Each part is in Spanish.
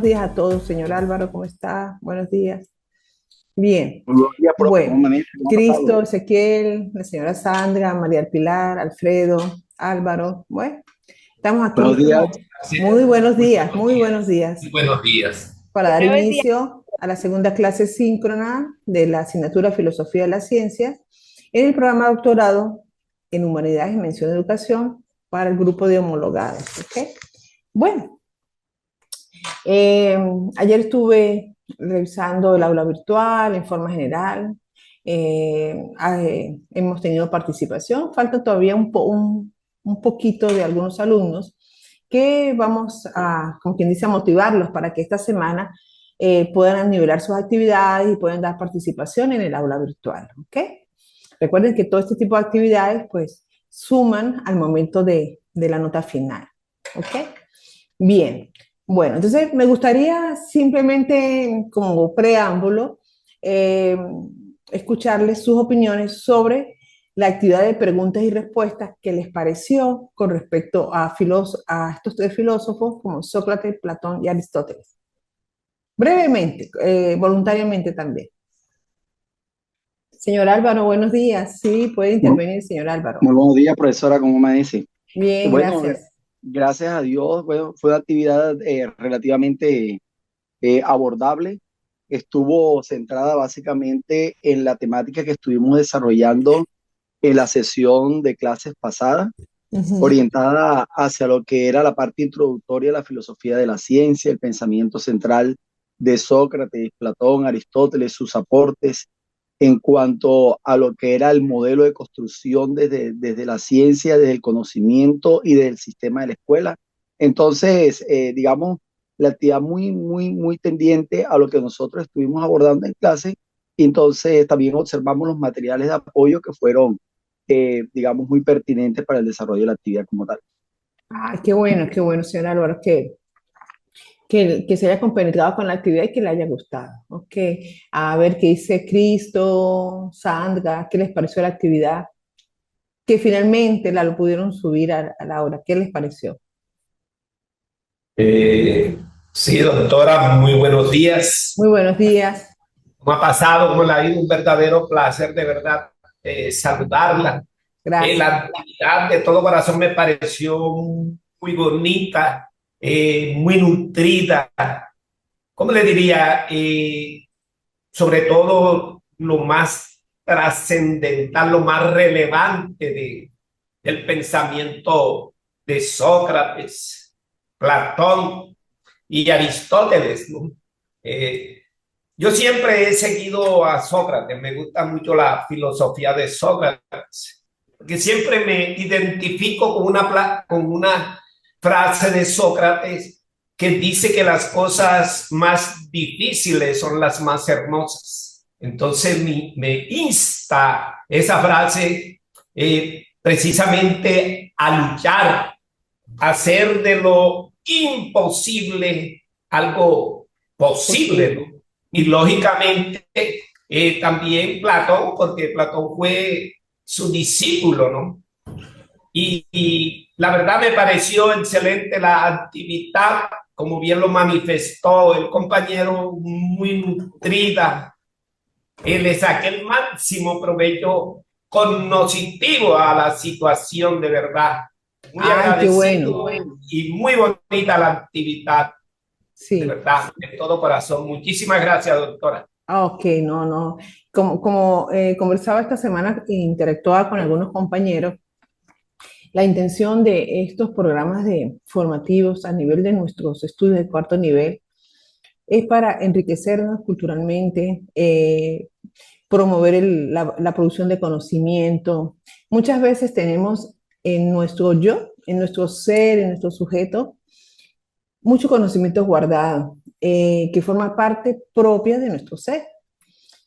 días a todos, señor Álvaro, ¿cómo está? Buenos días. Bien, Buenos días, profe. ¿Cómo bueno, amanece? ¿Cómo ha pasado? Cristo, Ezequiel, la señora Sandra, María del Pilar, Alfredo, Álvaro, bueno, estamos aquí Buenos listos. días. Muy buenos Muy días, buenos muy buenos días. días Muy buenos días. para dar Buenos días. inicio a la segunda clase síncrona de la asignatura Filosofía de las Ciencias en el programa de doctorado en Humanidades y Mención de Educación para el grupo de homologados. ¿Ok? Bueno, eh, ayer estuve revisando el aula virtual en forma general. Hemos tenido participación. Falta todavía un poquito de algunos alumnos que vamos a, como quien dice, a motivarlos para que esta semana puedan nivelar sus actividades y puedan dar participación en el aula virtual. ¿Ok? Recuerden que todo este tipo de actividades pues suman al momento de la nota final. ¿Ok? Bien, bueno, entonces me gustaría simplemente como preámbulo eh, escucharles sus opiniones sobre la actividad de preguntas y respuestas que les pareció con respecto a estos tres filósofos como Sócrates, Platón y Aristóteles. Brevemente, voluntariamente también. Señor Álvaro, buenos días. Sí, puede Muy, intervenir, señor Álvaro. muy buenos días, profesora. ¿Cómo amanece? Bien, Bueno, gracias. gracias a Dios, bueno, fue una actividad relativamente abordable. Estuvo centrada básicamente en la temática que estuvimos desarrollando en la sesión de clases pasada, Ujú. orientada hacia lo que era la parte introductoria de la filosofía de la ciencia, el pensamiento central de Sócrates, Platón, Aristóteles, sus aportes en cuanto a lo que era el modelo de construcción desde la ciencia, desde el conocimiento y desde el sistema de la escuela. Entonces, digamos, la actividad muy tendiente a lo que nosotros estuvimos abordando en clase. Y entonces también observamos los materiales de apoyo que fueron, digamos, muy pertinentes para el desarrollo de la actividad como tal. Ay, qué bueno, señor Álvaro, que se haya compenetrado con la actividad y que le haya gustado. Ok, a ver qué dice Cristo, Sandra, qué les pareció la actividad, que finalmente la lo pudieron subir a la hora. ¿Qué les pareció? Eh, sí, doctora, muy buenos días. Muy buenos días. ¿Cómo ha pasado? ¿Cómo le ha ido? Un verdadero placer, de verdad, saludarla. Gracias. La actividad de todo corazón me pareció muy bonita, muy nutrida. ¿Cómo le diría? Sobre todo lo más trascendental, lo más relevante del pensamiento de Sócrates, Platón y Aristóteles, ¿no? Eh, yo siempre he seguido a Sócrates, me gusta mucho la filosofía de Sócrates, porque siempre me identifico con una frase de Sócrates que dice que las cosas más difíciles son las más hermosas. Entonces me insta esa frase precisamente a luchar, a hacer de lo imposible algo posible, ¿no? Posible. Y Ujú. lógicamente también Platón, porque Platón fue su discípulo, ¿no? Y la verdad me pareció excelente la actividad, como bien lo manifestó el compañero, muy nutrida. Le saqué el máximo provecho cognitivo a la situación de verdad. Muy Ay, qué bueno. agradecido y muy bonita la actividad, de Sí. verdad, de todo corazón. Muchísimas gracias, doctora. Ah, ok, no, no. Como conversaba esta semana e interactuaba con algunos compañeros, la intención de estos programas de formativos a nivel de nuestros estudios de cuarto nivel es para enriquecernos culturalmente, promover la producción de conocimiento. Muchas veces tenemos en nuestro yo, en nuestro ser, en nuestro sujeto, mucho conocimiento guardado que forma parte propia de nuestro ser.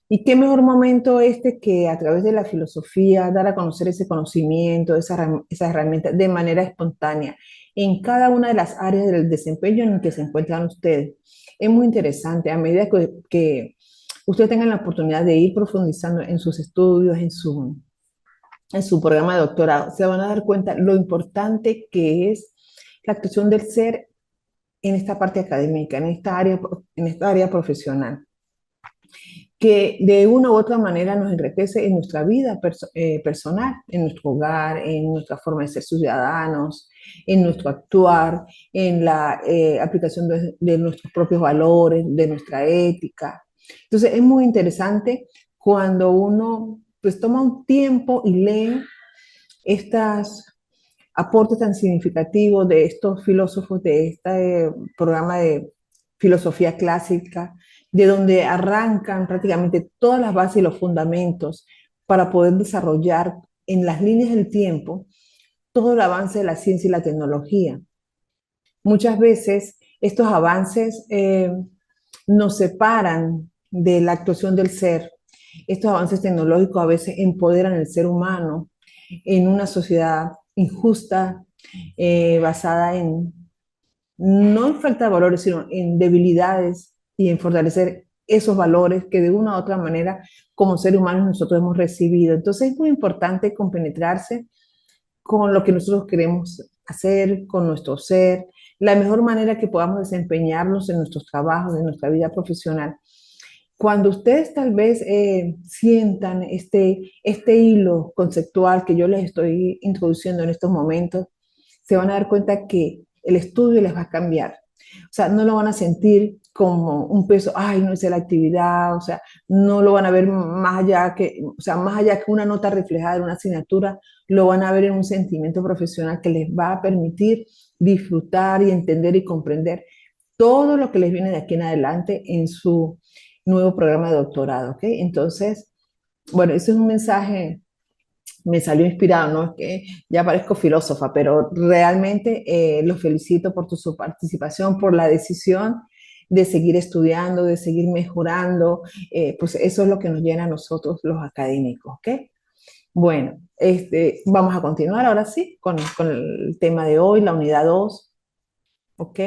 Y qué mejor momento este que a través de la filosofía dar a conocer ese conocimiento, esa herramienta de manera espontánea en cada una de las áreas del desempeño en que se encuentran ustedes. Es muy interesante a medida que ustedes tengan la oportunidad de ir profundizando en sus estudios, en su programa de doctorado, se van a dar cuenta lo importante que es la actuación del ser en esta parte académica, en esta área profesional, que de una u otra manera nos enriquece en nuestra vida personal, en nuestro hogar, en nuestra forma de ser ciudadanos, en nuestro actuar, en la aplicación de nuestros propios valores, de nuestra ética. Entonces es muy interesante cuando uno pues toma un tiempo y lee estos aportes tan significativos de estos filósofos de este programa de filosofía clásica, de donde arrancan prácticamente todas las bases y los fundamentos para poder desarrollar en las líneas del tiempo todo el avance de la ciencia y la tecnología. Muchas veces estos avances nos separan de la actuación del ser. Estos avances tecnológicos a veces empoderan al ser humano en una sociedad injusta, basada en no en falta de valores, sino en debilidades y en fortalecer esos valores que de una u otra manera como seres humanos nosotros hemos recibido. Entonces es muy importante compenetrarse con lo que nosotros queremos hacer, con nuestro ser, la mejor manera que podamos desempeñarnos en nuestros trabajos, en nuestra vida profesional. Cuando ustedes tal vez sientan este hilo conceptual que yo les estoy introduciendo en estos momentos, se van a dar cuenta que el estudio les va a cambiar. O sea, no lo van a sentir como un peso, ay, no hice la actividad, o sea, no lo van a ver más allá que, o sea, más allá que una nota reflejada en una asignatura, lo van a ver en un sentimiento profesional que les va a permitir disfrutar y entender y comprender todo lo que les viene de aquí en adelante en su nuevo programa de doctorado, ¿ok? Entonces, bueno, ese es un mensaje, me salió inspirado, no es que ya parezco filósofa, pero realmente los felicito por su participación, por la decisión de seguir estudiando, de seguir mejorando, pues eso es lo que nos llena a nosotros los académicos, ¿ok? Bueno, vamos a continuar ahora sí con el tema de hoy, la unidad 2, ¿ok?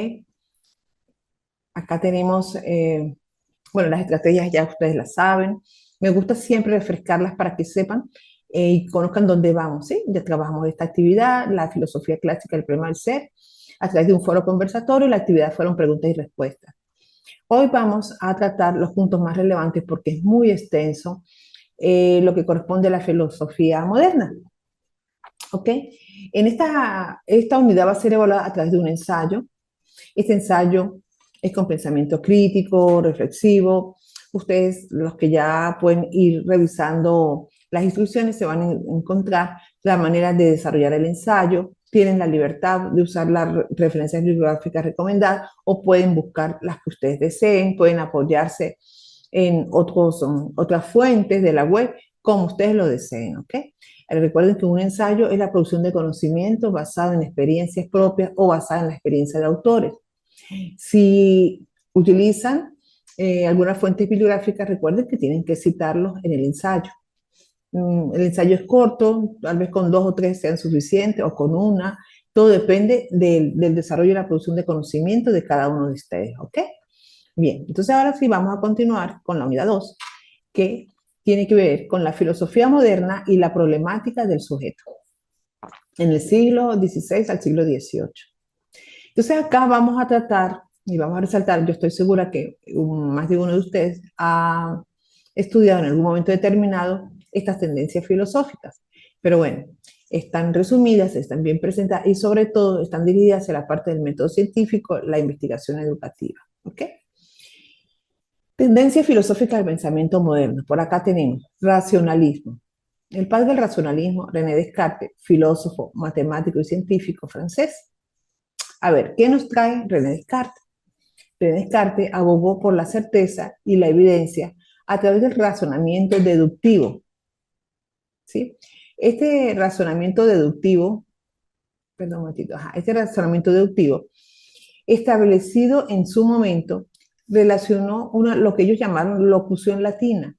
Acá tenemos, bueno, las estrategias ya ustedes las saben. Me gusta siempre refrescarlas para que sepan y conozcan dónde vamos, ¿sí? Ya trabajamos esta actividad, la filosofía clásica del problema del ser, a través de un foro conversatorio. La actividad fueron preguntas y respuestas. Hoy vamos a tratar los puntos más relevantes porque es muy extenso lo que corresponde a la filosofía moderna. ¿Ok? En esta unidad va a ser evaluada a través de un ensayo. Este ensayo es con pensamiento crítico, reflexivo. Ustedes, los que ya pueden ir revisando las instrucciones, se van a encontrar la manera de desarrollar el ensayo. Tienen la libertad de usar las referencias bibliográficas recomendadas o pueden buscar las que ustedes deseen, pueden apoyarse en otras fuentes de la web, como ustedes lo deseen, ¿ok? Recuerden que un ensayo es la producción de conocimiento basado en experiencias propias o basada en la experiencia de autores. Si utilizan algunas fuentes bibliográficas, recuerden que tienen que citarlos en el ensayo. El ensayo es corto, tal vez con 2 o 3 sean suficientes, o con una. Todo depende del desarrollo y la producción de conocimiento de cada uno de ustedes, ¿ok? Bien, entonces ahora sí vamos a continuar con la unidad 2, que tiene que ver con la filosofía moderna y la problemática del sujeto en el siglo XVI al siglo XVIII. Entonces acá vamos a tratar y vamos a resaltar, yo estoy segura que más de uno de ustedes ha estudiado en algún momento determinado estas tendencias filosóficas, pero bueno, están resumidas, están bien presentadas y sobre todo están dirigidas hacia la parte del método científico, la investigación educativa, ¿ok? Tendencia filosófica del pensamiento moderno. Por acá tenemos racionalismo. El padre del racionalismo, René Descartes, filósofo, matemático y científico francés. A ver, ¿qué nos trae René Descartes? René Descartes abogó por la certeza y la evidencia a través del razonamiento deductivo. ¿Sí? Este razonamiento deductivo, perdón un momentito, este razonamiento deductivo, establecido en su momento, relacionó lo que ellos llamaron locución latina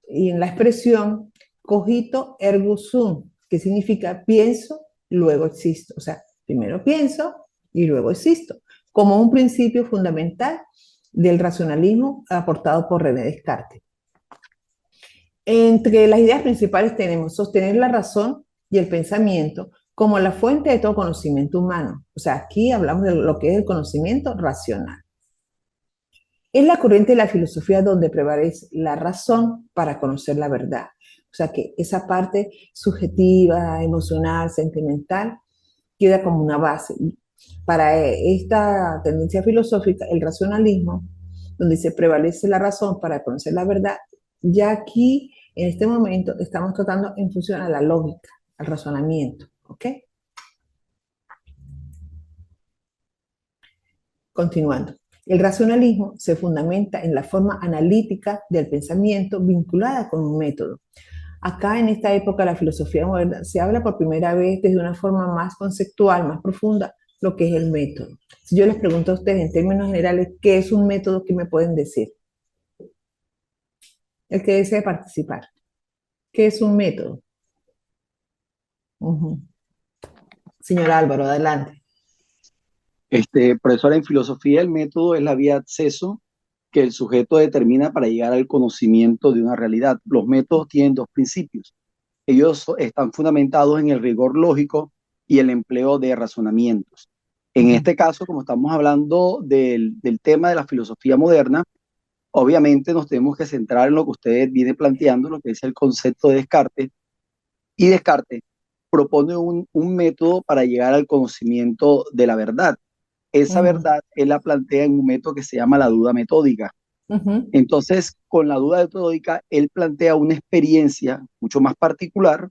y en la expresión cogito ergo sum, que significa pienso, luego existo. O sea, primero pienso y luego existo, como un principio fundamental del racionalismo aportado por René Descartes. Entre las ideas principales tenemos sostener la razón y el pensamiento como la fuente de todo conocimiento humano. O sea, aquí hablamos de lo que es el conocimiento racional. Es la corriente de la filosofía donde prevalece la razón para conocer la verdad. O sea, que esa parte subjetiva, emocional, sentimental, queda como una base. Para esta tendencia filosófica, el racionalismo, donde se prevalece la razón para conocer la verdad, ya aquí, en este momento, estamos tratando en función a la lógica, al razonamiento. ¿Ok? Continuando. El racionalismo se fundamenta en la forma analítica del pensamiento vinculada con un método. Acá en esta época la filosofía moderna se habla por primera vez desde una forma más conceptual, más profunda, lo que es el método. Si yo les pregunto a ustedes en términos generales, ¿qué es un método? ¿Qué me pueden decir? El que desee participar. ¿Qué es un método? Uh-huh. Señor Álvaro, adelante. Profesora, en filosofía el método es la vía de acceso que el sujeto determina para llegar al conocimiento de una realidad. Los métodos tienen dos principios. Ellos están fundamentados en el rigor lógico y el empleo de razonamientos. En este caso, como estamos hablando del tema de la filosofía moderna, obviamente nos tenemos que centrar en lo que usted viene planteando, lo que es el concepto de Descartes. Y Descartes propone un método para llegar al conocimiento de la verdad. Esa verdad él la plantea en un método que se llama la duda metódica. Entonces, con la duda metódica, él plantea una experiencia mucho más particular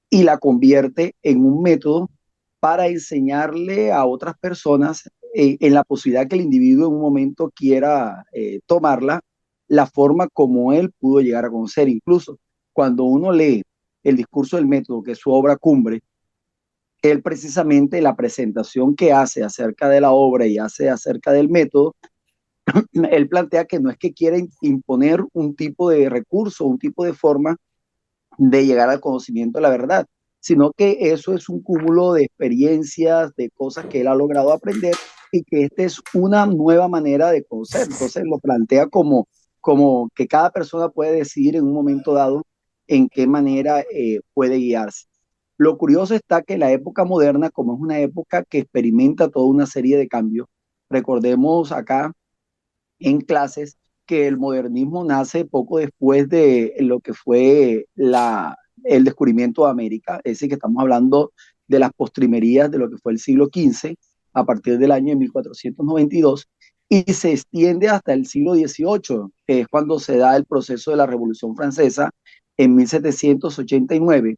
y la convierte en un método para enseñarle a otras personas en la posibilidad que el individuo en un momento quiera tomarla, la forma como él pudo llegar a conocer. Incluso cuando uno lee el discurso del método, que es su obra cumbre, él precisamente la presentación que hace acerca de la obra y hace acerca del método, él plantea que no es que quiera imponer un tipo de recurso, un tipo de forma de llegar al conocimiento de la verdad, sino que eso es un cúmulo de experiencias, de cosas que él ha logrado aprender y que esta es una nueva manera de conocer. Entonces lo plantea como que cada persona puede decidir en un momento dado en qué manera puede guiarse. Lo curioso está que la época moderna, como es una época que experimenta toda una serie de cambios, recordemos acá en clases que el modernismo nace poco después de lo que fue el descubrimiento de América, es decir, que estamos hablando de las postrimerías de lo que fue el siglo XV, a partir del año de 1492, y se extiende hasta el siglo XVIII, que es cuando se da el proceso de la Revolución Francesa en 1789.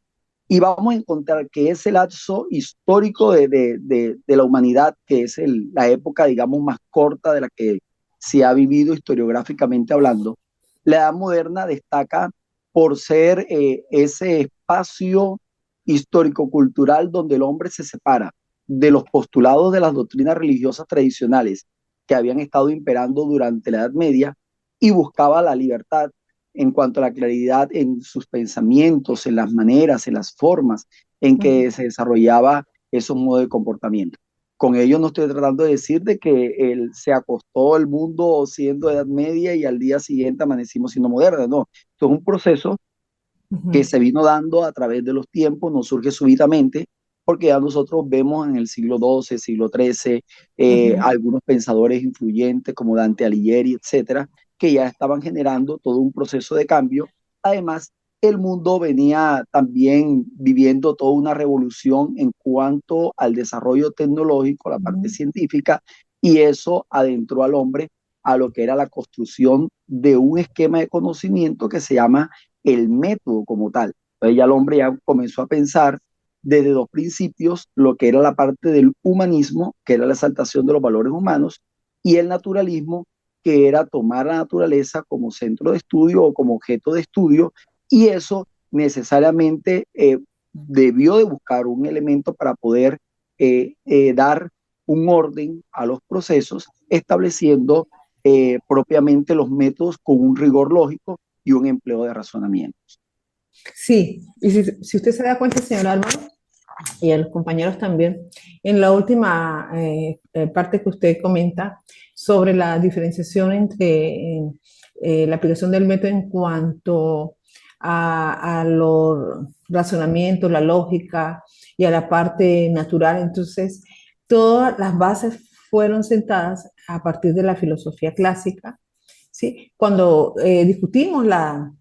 Y vamos a encontrar que ese lapso histórico de la humanidad, que es la época, digamos, más corta de la que se ha vivido historiográficamente hablando, la Edad Moderna destaca por ser ese espacio histórico-cultural donde el hombre se separa de los postulados de las doctrinas religiosas tradicionales que habían estado imperando durante la Edad Media y buscaba la libertad en cuanto a la claridad en sus pensamientos, en las maneras, en las formas en que se desarrollaba esos modos de comportamiento. Con ello no estoy tratando de decir de que se acostó el mundo siendo Edad Media y al día siguiente amanecimos siendo modernos, no. Esto es un proceso que se vino dando a través de los tiempos, no surge súbitamente, porque ya nosotros vemos en el siglo XII, siglo XIII, algunos pensadores influyentes como Dante Alighieri, etcétera, que ya estaban generando todo un proceso de cambio. Además, el mundo venía también viviendo toda una revolución en cuanto al desarrollo tecnológico, la parte científica, y eso adentró al hombre a lo que era la construcción de un esquema de conocimiento que se llama el método como tal. Entonces ya el hombre ya comenzó a pensar desde dos principios, lo que era la parte del humanismo, que era la exaltación de los valores humanos, y el naturalismo, que era tomar la naturaleza como centro de estudio o como objeto de estudio, y eso necesariamente debió de buscar un elemento para poder dar un orden a los procesos, estableciendo propiamente los métodos con un rigor lógico y un empleo de razonamiento. Sí, y si usted se da cuenta, señor Álvaro, y a los compañeros también, en la última parte que usted comenta sobre la diferenciación entre la aplicación del método en cuanto a los razonamientos, la lógica y a la parte natural. Entonces, todas las bases fueron sentadas a partir de la filosofía clásica, ¿sí? Cuando discutimos la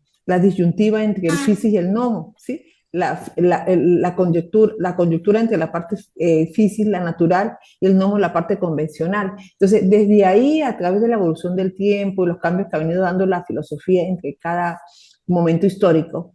disyuntiva entre el physis y el nomo, ¿sí? La conyuntura entre la parte physis, la natural, y el nomo, la parte convencional. Entonces, desde ahí, a través de la evolución del tiempo y los cambios que ha venido dando la filosofía entre cada momento histórico,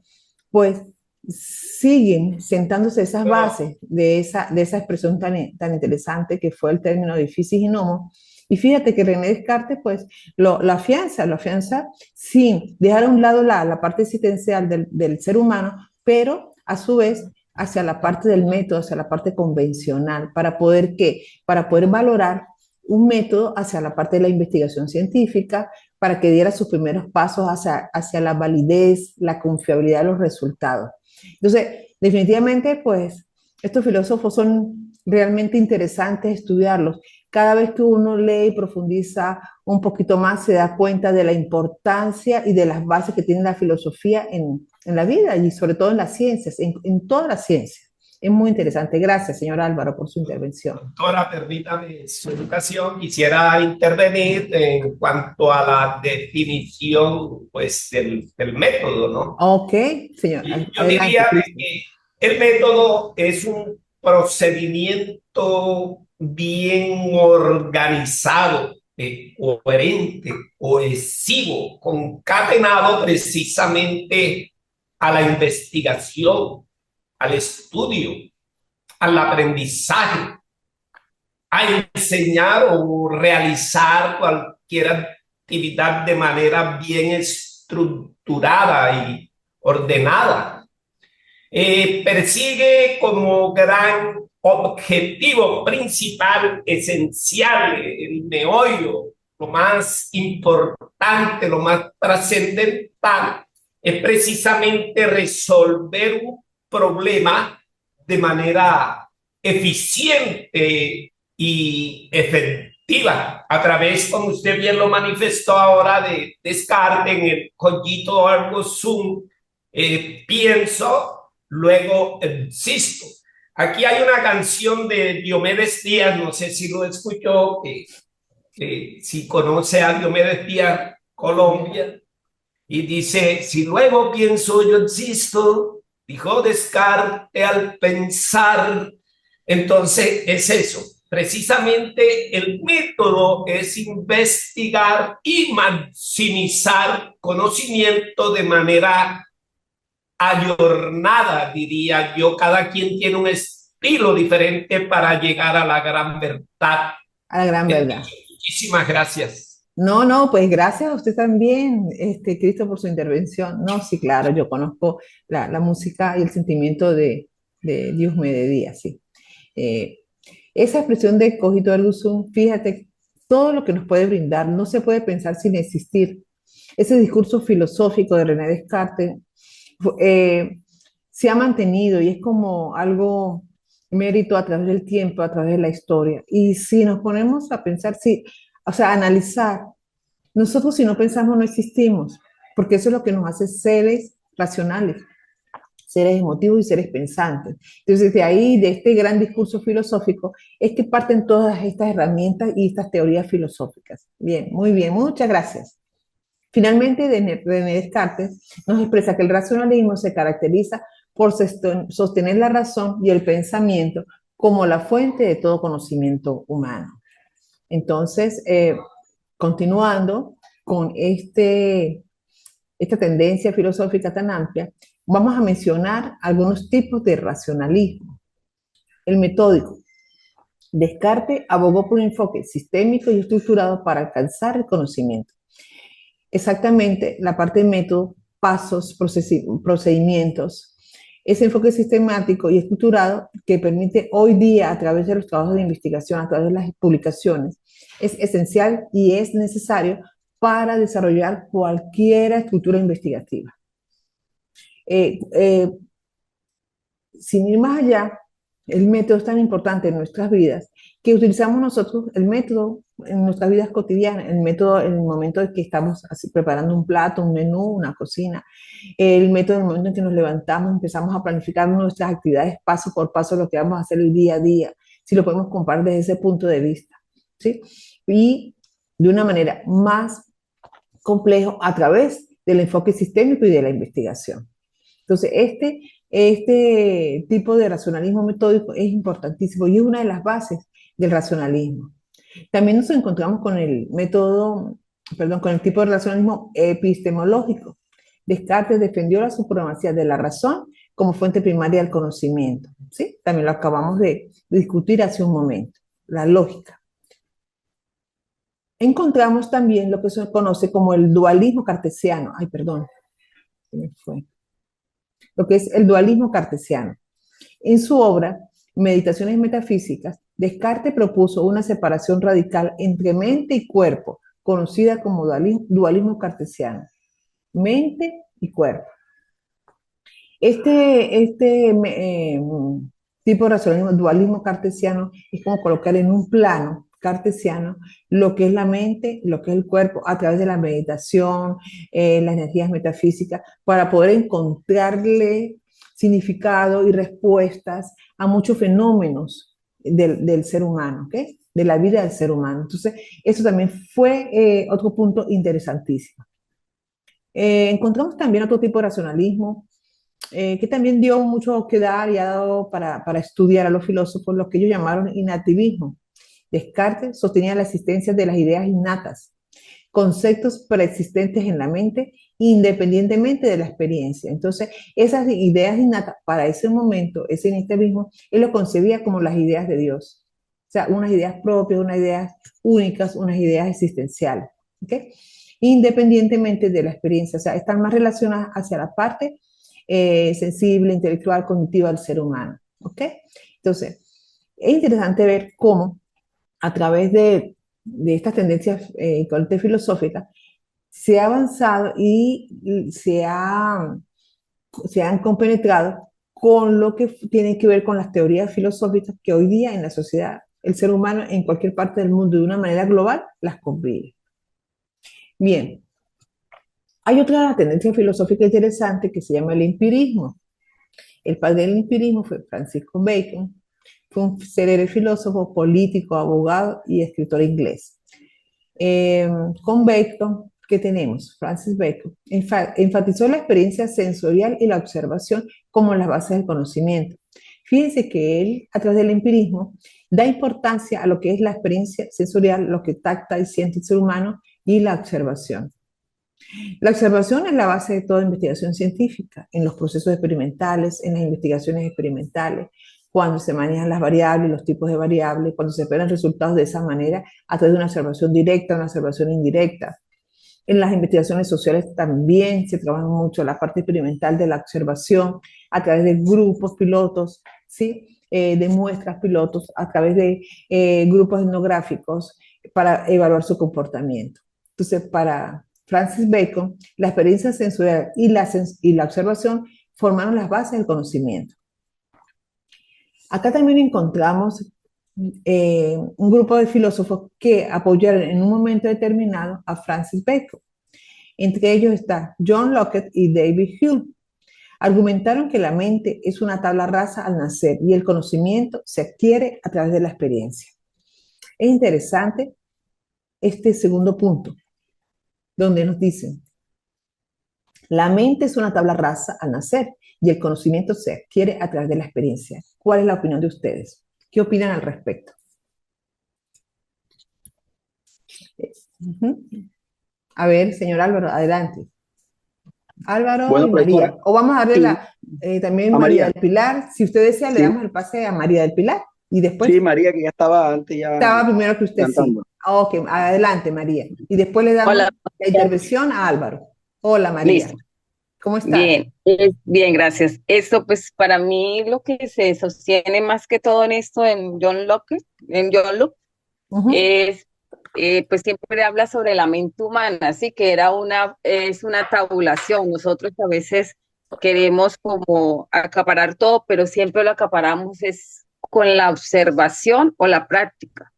pues siguen sentándose esas bases de esa expresión tan interesante que fue el término de physis y nomo. Y fíjate que René Descartes, pues, lo afianza sin dejar a un lado la parte existencial del ser humano, pero a su vez hacia la parte del método, hacia la parte convencional, para poder, ¿qué? Para poder valorar un método hacia la parte de la investigación científica, para que diera sus primeros pasos hacia la validez, la confiabilidad de los resultados. Entonces, definitivamente, pues, estos filósofos son realmente interesantes estudiarlos. Cada vez que uno lee y profundiza un poquito más, se da cuenta de la importancia y de las bases que tiene la filosofía en la vida y sobre todo en las ciencias, en todas las ciencias. Es muy interesante. Gracias, señor Álvaro, por su intervención. Doctora, permítame su educación. Quisiera intervenir en cuanto a la definición, pues, del método, ¿no? Ok, señor. Yo diría que el método es un procedimiento bien organizado, coherente, cohesivo, concatenado precisamente a la investigación, al estudio, al aprendizaje, a enseñar o realizar cualquier actividad de manera bien estructurada y ordenada. Persigue como gran objetivo principal, esencial, el meollo, lo más importante, lo más trascendental, es precisamente resolver un problema de manera eficiente y efectiva, a través, como usted bien lo manifestó ahora, de Descartes en el cogito ergo sum, pienso, luego existo. Aquí hay una canción de Diomedes Díaz, no sé si lo escuchó, si conoce a Diomedes Díaz, Colombia, y dice, si luego pienso yo existo, dijo Descartes al pensar. Entonces es eso, precisamente el método es investigar y maximizar conocimiento de manera ayornada, diría yo. Cada quien tiene un estilo diferente para llegar a la gran verdad. A la gran verdad. Muchísimas gracias. No, pues gracias a usted también, Cristo, por su intervención. No, sí, claro, yo conozco la música y el sentimiento de Dios me de día, sí. Eh, Esa expresión de cogito ergo sum, fíjate, todo lo que nos puede brindar, no se puede pensar sin existir. Ese discurso filosófico de René Descartes eh, se ha mantenido y es como algo mérito a través del tiempo, a través de la historia. Y si nos ponemos a pensar, sí, o sea, a analizar, nosotros si no pensamos no existimos, porque eso es lo que nos hace seres racionales, seres emotivos y seres pensantes. Entonces, de ahí, de este gran discurso filosófico, es que parten todas estas herramientas y estas teorías filosóficas. Bien, muchas gracias. Finalmente, René Descartes nos expresa que el racionalismo se caracteriza por sostener la razón y el pensamiento como la fuente de todo conocimiento humano. Entonces, continuando con esta tendencia filosófica tan amplia, vamos a mencionar algunos tipos de racionalismo. El metódico. Descartes abogó por un enfoque sistémico y estructurado para alcanzar el conocimiento. Exactamente, la parte de método, pasos, procedimientos, ese enfoque sistemático y estructurado que permite hoy día, a través de los trabajos de investigación, a través de las publicaciones, es esencial y es necesario para desarrollar cualquier estructura investigativa. Sin ir más allá, el método es tan importante en nuestras vidas que utilizamos nosotros el método en nuestras vidas cotidianas, el método en el momento en que estamos preparando un plato, un menú, una cocina, el método en el momento en que nos levantamos, empezamos a planificar nuestras actividades paso por paso, lo que vamos a hacer el día a día, si lo podemos comparar desde ese punto de vista, ¿sí? Y de una manera más complejo a través del enfoque sistémico y de la investigación. Entonces, este tipo de racionalismo metódico es importantísimo y es una de las bases del racionalismo. También nos encontramos con el método, perdón, con el tipo de racionalismo epistemológico. Descartes defendió la supremacía de la razón como fuente primaria del conocimiento. ¿Sí? También lo acabamos de discutir hace un momento, la lógica. Encontramos también lo que se conoce como el dualismo cartesiano. Ay, perdón, se me fue. Lo que es el dualismo cartesiano. En su obra, Meditaciones Metafísicas, Descartes propuso una separación radical entre mente y cuerpo, conocida como dualismo cartesiano. Mente y cuerpo. Este tipo de racionalismo, dualismo cartesiano, es como colocar en un plano cartesiano lo que es la mente, lo que es el cuerpo, a través de la meditación, las energías metafísicas, para poder encontrarle significado y respuestas a muchos fenómenos del ser humano, ¿ok? De la vida del ser humano. Entonces, eso también fue otro punto interesantísimo. Encontramos también otro tipo de racionalismo que también dio mucho que dar y ha dado para estudiar a los filósofos, lo que ellos llamaron innativismo. Descartes sostenía la existencia de las ideas innatas, conceptos preexistentes en la mente, independientemente de la experiencia. Entonces, esas ideas innatas, para ese momento, ese innativismo, él lo concebía como las ideas de Dios. O sea, unas ideas propias, unas ideas únicas, unas ideas existenciales. ¿Okay? Independientemente de la experiencia. O sea, están más relacionadas hacia la parte sensible, intelectual, cognitiva del ser humano. ¿Ok? Entonces, es interesante ver cómo a través de estas tendencias filosóficas se ha avanzado y se han compenetrado con lo que tiene que ver con las teorías filosóficas que hoy día en la sociedad, el ser humano en cualquier parte del mundo de una manera global las convive. Bien, hay otra tendencia filosófica interesante que se llama el empirismo. El padre del empirismo fue Francisco Bacon, fue un célebre filósofo, político, abogado y escritor inglés. Con Bacon, ¿qué tenemos? Francis Bacon enfatizó la experiencia sensorial y la observación como las bases del conocimiento. Fíjense que él, a través del empirismo, da importancia a lo que es la experiencia sensorial, lo que tacta y siente el ser humano, y la observación. La observación es la base de toda investigación científica, en los procesos experimentales, en las investigaciones experimentales, cuando se manejan las variables, los tipos de variables, cuando se esperan resultados de esa manera, a través de una observación directa, una observación indirecta. En las investigaciones sociales también se trabaja mucho la parte experimental de la observación a través de grupos pilotos, ¿sí? De muestras pilotos, a través de grupos etnográficos para evaluar su comportamiento. Entonces, para Francis Bacon, la experiencia sensorial y la observación formaron las bases del conocimiento. Acá también encontramos un grupo de filósofos que apoyaron en un momento determinado a Francis Bacon. Entre ellos está John Locke y David Hume. Argumentaron que la mente es una tabla rasa al nacer y el conocimiento se adquiere a través de la experiencia. Es interesante este segundo punto, donde nos dicen, la mente es una tabla rasa al nacer y el conocimiento se adquiere a través de la experiencia. ¿Cuál es la opinión de ustedes? ¿Qué opinan al respecto? A ver, señor Álvaro, adelante. Álvaro Bueno, y profesora, María. O vamos a darle también a María María. del Pilar. Si usted desea, le Sí, damos el pase a María del Pilar. Y después sí, María, que ya estaba antes ya estaba primero que usted, sí. cantando. Ok, adelante, María. Y después le damos Hola, la intervención a Álvaro. Hola, María. listo. ¿Cómo estás? Bien, bien, gracias. Esto, pues, para mí lo que se sostiene más que todo en esto en John Locke, Ujú. es, pues siempre habla sobre la mente humana, así que es una tabulación. Nosotros a veces queremos como acaparar todo, pero siempre lo acaparamos es con la observación o la práctica.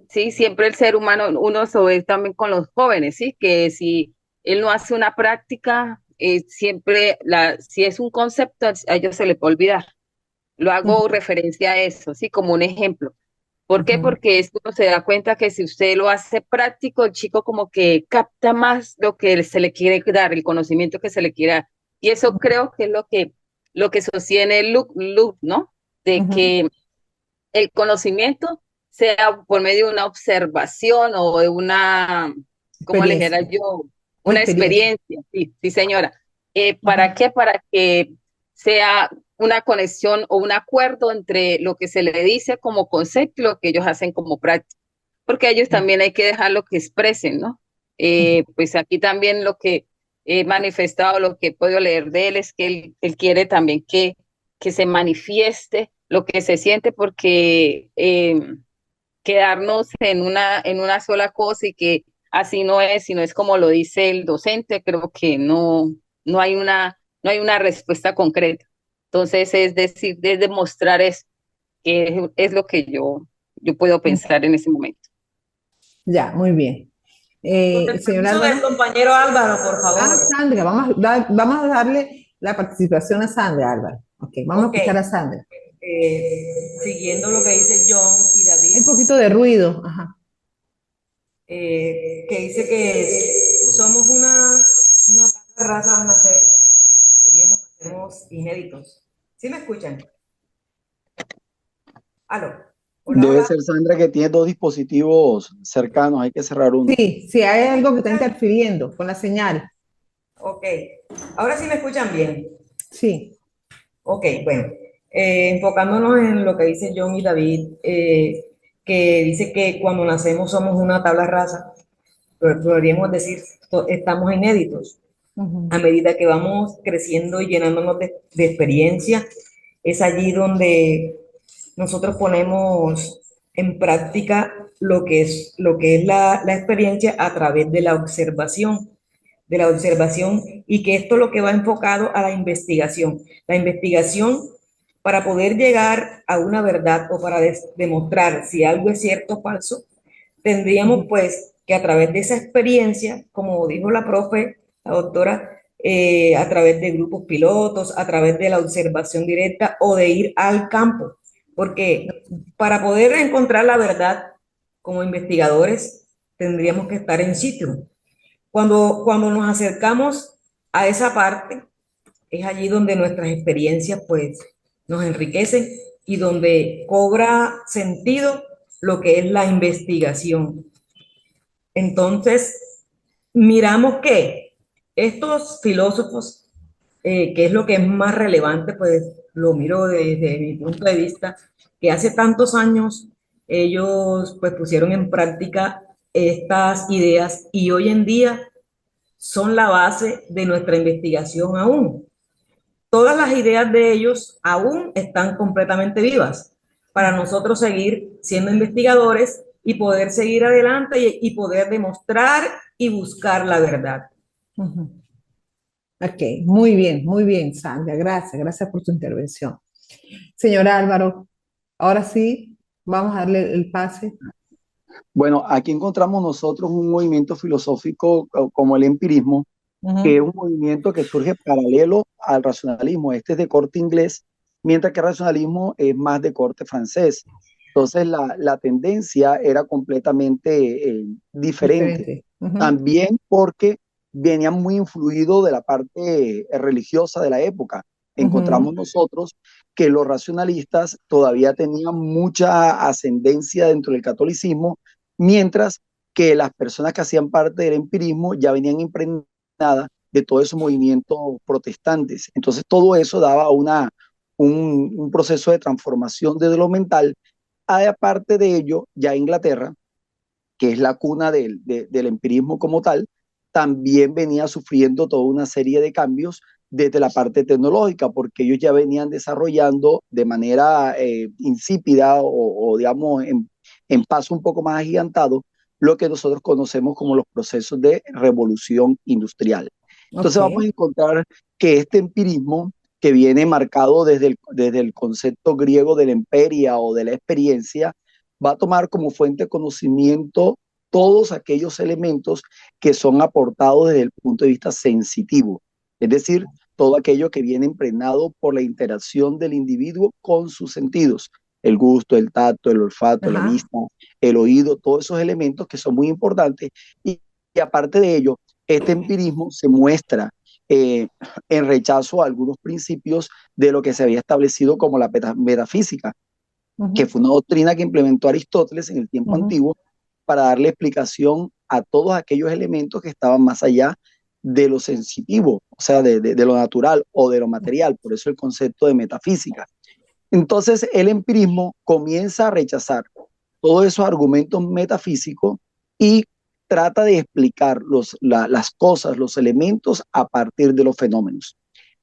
Sí, siempre el ser humano, uno se ve también con los jóvenes, sí, que si él no hace una práctica, siempre si es un concepto, a ellos se les puede olvidar. Lo hago Ujú, referencia a eso, sí, como un ejemplo. ¿Por qué? ujú, Porque esto uno se da cuenta que si usted lo hace práctico, el chico como que capta más lo que se le quiere dar, el conocimiento que se le quiere dar. Y eso creo que es lo que sostiene el loop, ¿no? De ujú. que el conocimiento sea por medio de una observación o de una, ¿cómo le dijera Experiencia, yo? una Una experiencia. experiencia, sí, sí, señora. ¿Para Ujú, qué? Para que sea una conexión o un acuerdo entre lo que se le dice como concepto y lo que ellos hacen como práctica. Porque a ellos también hay que dejarlo que expresen, ¿no? ujú. Pues aquí también lo que he manifestado, lo que he podido leer de él es que él quiere también que se manifieste lo que se siente, porque quedarnos en una sola cosa y que así no es, sino es como lo dice el docente, creo que no hay una respuesta concreta. Entonces, es decir, es demostrar eso, que es lo que yo puedo pensar en ese momento. Ya, muy bien. Con el Señor permiso del Álvaro. compañero Álvaro, por favor. Sandra, vamos a darle la participación a Sandra, Álvaro. Ok, vamos a Ok, escuchar a Sandra. siguiendo lo que dice John y David, Hay un poquito de ruido. Ajá. que dice que somos una raza al nacer, diríamos que somos inéditos. ¿Sí me escuchan? Aló. Hola, Debe hola. ser Sandra que tiene dos dispositivos cercanos, hay que cerrar uno. Sí, sí, hay algo que está interfiriendo con la señal. Ok. Ahora sí me escuchan bien. Sí. Ok, bueno, enfocándonos en lo que dice John y David, que dice que cuando nacemos somos una tabla rasa, pero podríamos decir estamos inéditos. A Ujú, medida que vamos creciendo y llenándonos de experiencia, es allí donde nosotros ponemos en práctica lo que es la experiencia a través de la observación, y que esto es lo que va enfocado a la investigación. La investigación para poder llegar a una verdad o para demostrar si algo es cierto o falso, tendríamos ujú. pues que a través de esa experiencia, como dijo la profe, la doctora, a través de grupos pilotos, a través de la observación directa o de ir al campo, porque para poder encontrar la verdad como investigadores tendríamos que estar en sitio. Cuando nos acercamos a esa parte, es allí donde nuestras experiencias pues nos enriquecen y donde cobra sentido lo que es la investigación. Entonces, miramos que estos filósofos, que es lo que es más relevante, pues lo miro desde mi punto de vista, que hace tantos años ellos pues pusieron en práctica estas ideas y hoy en día son la base de nuestra investigación aún. Todas las ideas de ellos aún están completamente vivas para nosotros seguir siendo investigadores y poder seguir adelante y poder demostrar y buscar la verdad. Ujú. Ok, muy bien, Sandra. Gracias, gracias por tu intervención. Señor Álvaro, ahora sí, vamos a darle el pase. Bueno, aquí encontramos nosotros un movimiento filosófico como el empirismo, que es Ujú, un movimiento que surge paralelo al racionalismo. Este es de corte inglés, mientras que el racionalismo es más de corte francés. Entonces, la tendencia era completamente diferente. diferente. Ujú, También porque venía muy influido de la parte religiosa de la época. ujú, Encontramos nosotros que los racionalistas todavía tenían mucha ascendencia dentro del catolicismo, mientras que las personas que hacían parte del empirismo ya venían impregnadas de todos esos movimientos protestantes. Entonces todo eso daba un proceso de transformación desde lo mental. Aparte de ello, ya Inglaterra, que es la cuna del empirismo como tal, también venía sufriendo toda una serie de cambios desde la parte tecnológica, porque ellos ya venían desarrollando de manera insípida o digamos en paso un poco más agigantado lo que nosotros conocemos como los procesos de revolución industrial. ok. Entonces vamos a encontrar que este empirismo que viene marcado desde el concepto griego de la emperia o de la experiencia, va a tomar como fuente de conocimiento todos aquellos elementos que son aportados desde el punto de vista sensitivo, es decir, todo aquello que viene impregnado por la interacción del individuo con sus sentidos, el gusto, el tacto, el olfato, la Ajá. vista, el oído, todos esos elementos que son muy importantes. Y aparte de ello, este empirismo se muestra eh, en rechazo a algunos principios de lo que se había establecido como la metafísica, que Ujú, fue una doctrina que implementó Aristóteles en el tiempo ujú, antiguo para darle explicación a todos aquellos elementos que estaban más allá de lo sensitivo, o sea, de lo natural o de lo material, por eso el concepto de metafísica. Entonces, el empirismo comienza a rechazar todos esos argumentos metafísicos y trata de explicar las cosas, los elementos a partir de los fenómenos.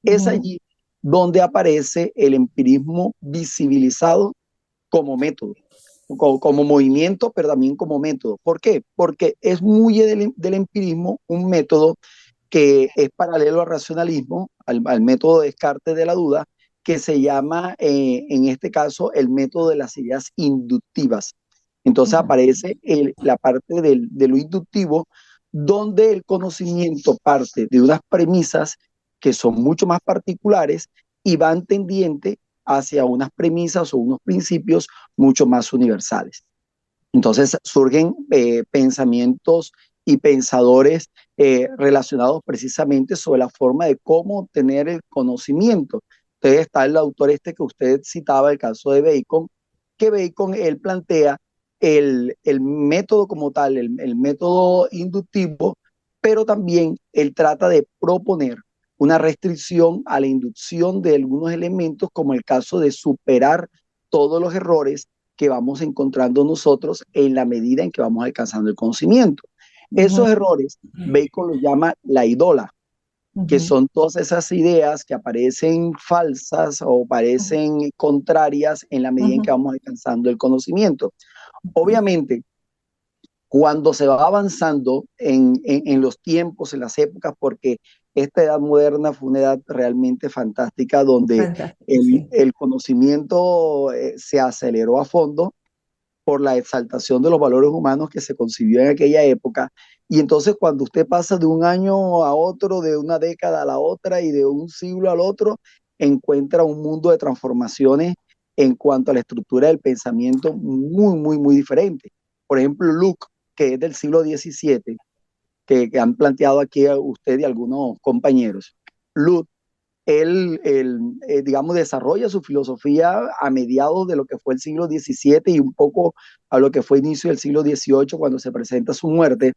Es ujú, allí donde aparece el empirismo visibilizado como método, como movimiento, pero también como método. ¿Por qué? Porque es muy del empirismo un método que es paralelo al racionalismo, al método de Descartes de la duda, que se llama, en este caso, el método de las ideas inductivas. Entonces ujú, aparece la parte de lo inductivo, donde el conocimiento parte de unas premisas que son mucho más particulares y van tendiente hacia unas premisas o unos principios mucho más universales. Entonces surgen pensamientos y pensadores relacionados precisamente sobre la forma de cómo obtener el conocimiento. Entonces está el autor este que usted citaba, el caso de Bacon, que Bacon él plantea el método como tal, el método inductivo, pero también él trata de proponer una restricción a la inducción de algunos elementos, como el caso de superar todos los errores que vamos encontrando nosotros en la medida en que vamos alcanzando el conocimiento. ujú, Esos errores, Bacon los llama la idola, que ujú, son todas esas ideas que aparecen falsas o parecen contrarias en la medida en que ujú, vamos alcanzando el conocimiento. ujú. Obviamente, cuando se va avanzando en los tiempos, en las épocas, porque esta edad moderna fue una edad realmente fantástica donde Fantástico, sí. el conocimiento se aceleró a fondo por la exaltación de los valores humanos que se concibió en aquella época. Y entonces cuando usted pasa de un año a otro, de una década a la otra y de un siglo al otro, encuentra un mundo de transformaciones en cuanto a la estructura del pensamiento muy, muy, muy diferente. Por ejemplo, Luke, que es del siglo XVII, que han planteado aquí a usted y algunos compañeros. Luke digamos, desarrolla su filosofía a mediados de lo que fue el siglo XVII y un poco a lo que fue inicio del siglo XVIII cuando se presenta su muerte.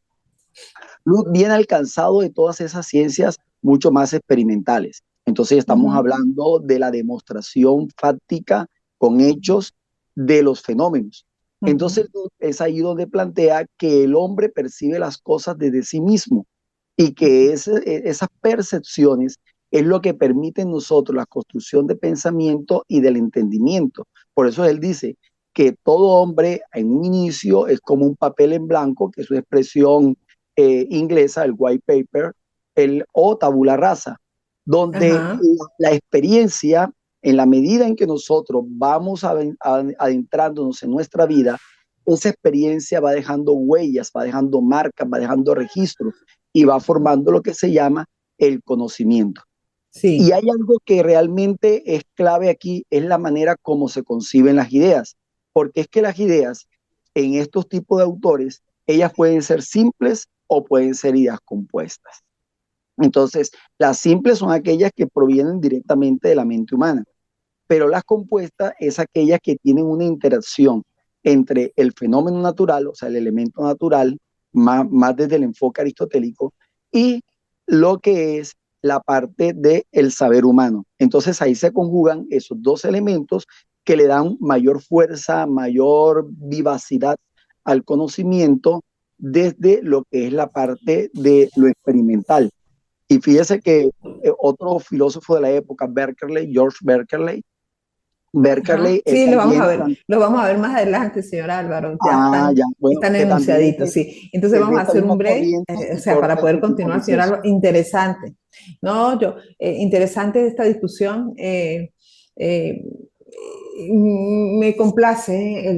Luz viene alcanzado de todas esas ciencias mucho más experimentales. Entonces estamos Ujú, hablando de la demostración fáctica con hechos de los fenómenos. ujú, Entonces es ahí donde plantea que el hombre percibe las cosas desde sí mismo y que esas percepciones es lo que permite en nosotros la construcción de pensamiento y del entendimiento. Por eso él dice que todo hombre en un inicio es como un papel en blanco, que es una expresión inglesa, el white paper, o tabula rasa, donde ajá, la experiencia, en la medida en que nosotros vamos adentrándonos en nuestra vida, esa experiencia va dejando huellas, va dejando marcas, va dejando registros y va formando lo que se llama el conocimiento. Y sí. hay algo que realmente es clave aquí, es la manera como se conciben las ideas, porque es que las ideas en estos tipos de autores, ellas pueden ser simples o pueden ser ideas compuestas. Entonces, las simples son aquellas que provienen directamente de la mente humana, pero las compuestas es aquellas que tienen una interacción entre el fenómeno natural, o sea, el elemento natural, más desde el enfoque aristotélico, y lo que es la parte del saber humano. Entonces ahí se conjugan esos dos elementos que le dan mayor fuerza, mayor vivacidad al conocimiento desde lo que es la parte de lo experimental. Y fíjese que otro filósofo de la época, Berkeley, George Berkeley, Ajá. Él Sí, también, lo vamos a ver más adelante, señor Álvaro. Ya ya, bueno, están que también enunciaditos, sí. Entonces es de vamos a esta hacer misma un break, corriente o y sea, para corta poder este tipo de continuar, señor procesos. Álvaro. Interesante. No, interesante esta discusión. Eh, Me complace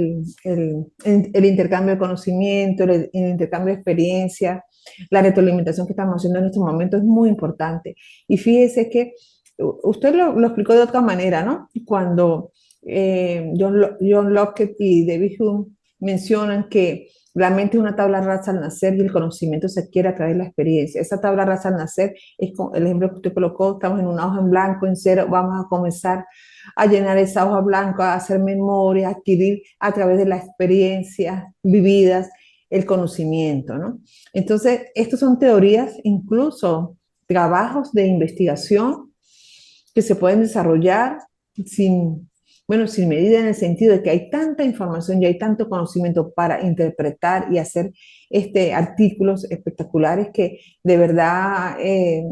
el intercambio de conocimiento, el intercambio de experiencia, la retroalimentación que estamos haciendo en este momento es muy importante. Y fíjese que usted lo explicó de otra manera, ¿no? Cuando John Locke y David Hume mencionan que la mente es una tabla rasa al nacer y el conocimiento se adquiere a través de la experiencia. Esa tabla rasa al nacer es el ejemplo que usted colocó, estamos en una hoja en blanco, en cero, vamos a comenzar a llenar esa hoja blanca, a hacer memoria, a adquirir a través de las experiencias vividas el conocimiento, ¿no? Entonces, estas son teorías, incluso trabajos de investigación que se pueden desarrollar sin, bueno, sin medida en el sentido de que hay tanta información y hay tanto conocimiento para interpretar y hacer artículos espectaculares que de verdad es